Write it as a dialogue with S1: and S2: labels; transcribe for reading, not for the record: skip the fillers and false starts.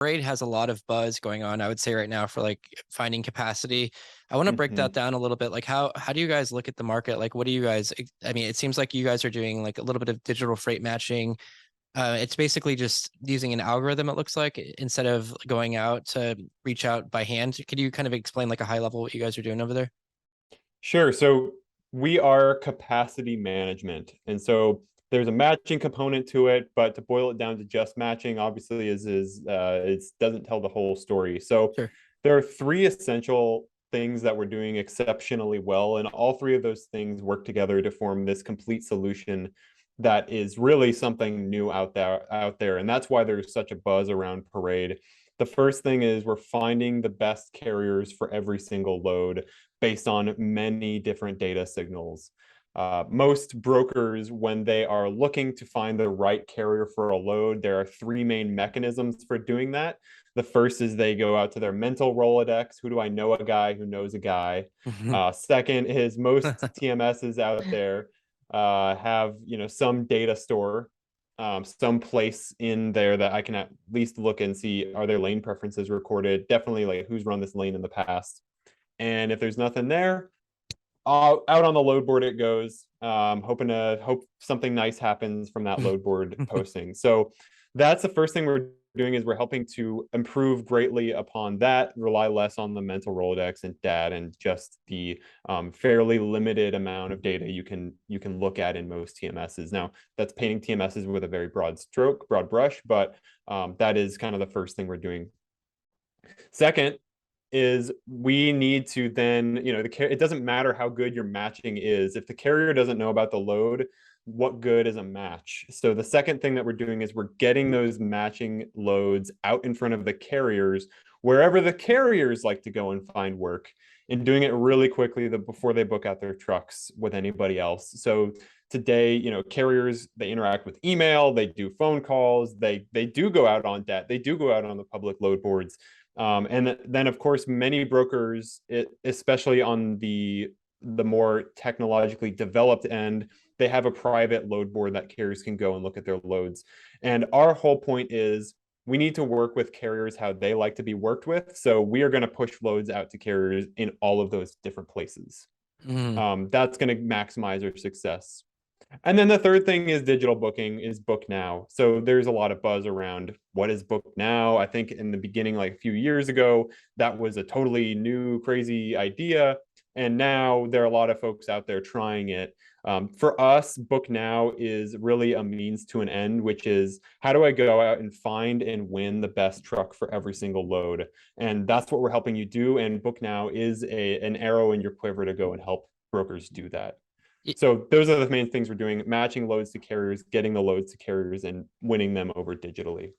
S1: Parade has a lot of buzz going on, I would say right now for like finding capacity. I want to break that
S2: Mhm.
S1: down a little bit. Like how do you guys look at the market? Like what do you guys I mean, it seems like you guys are doing like a little bit of digital freight matching. It's basically just using an algorithm, it looks like, instead of going out to reach out by hand. Could you kind of explain like a high level what you guys are doing over there?
S2: Sure. So we are capacity management. And so there's a matching component to it, but to boil it down to just matching, obviously it doesn't tell the whole story. So
S1: Sure.
S2: there are three essential things that we're doing exceptionally well, and all three of those things work together to form this complete solution that is really something new out there. And that's why there's such a buzz around Parade. The first thing is we're finding the best carriers for every single load based on many different data signals. Most brokers, when they are looking to find the right carrier for a load, there are three main mechanisms for doing that. The first is they go out to their mental Rolodex. Who do I know a guy who knows a guy? Second is most TMSs out there have some data store, some place in there that I can at least look and see, are their lane preferences recorded? Definitely like who's run this lane in the past. And if there's nothing there, out on the load board it goes. Hope something nice happens from that load board posting. So that's the first thing we're doing, is we're helping to improve greatly upon that, rely less on the mental Rolodex and data, and just the fairly limited amount of data you can look at in most TMSs. Now that's painting TMSs with a very broad brush, but that is kind of the first thing we're doing. Second is we need to then, it doesn't matter how good your matching is. If the carrier doesn't know about the load, what good is a match? So the second thing that we're doing is we're getting those matching loads out in front of the carriers, wherever the carriers like to go and find work, and doing it really quickly before they book out their trucks with anybody else. So today, carriers, they interact with email, they do phone calls, they do go out on debt, they do go out on the public load boards. And then, of course, many brokers, especially on the more technologically developed end, they have a private load board that carriers can go and look at their loads. And our whole point is we need to work with carriers how they like to be worked with. So we are going to push loads out to carriers in all of those different places.
S1: Mm.
S2: That's going to maximize our success. And then the third thing is digital booking, is book now. So there's a lot of buzz around what is book now. I think in the beginning, like a few years ago, that was a totally new, crazy idea. And now there are a lot of folks out there trying it. For us, book now is really a means to an end, which is how do I go out and find and win the best truck for every single load? And that's what we're helping you do. And book now is an arrow in your quiver to go and help brokers do that. So those are the main things we're doing: matching loads to carriers, getting the loads to carriers, and winning them over digitally.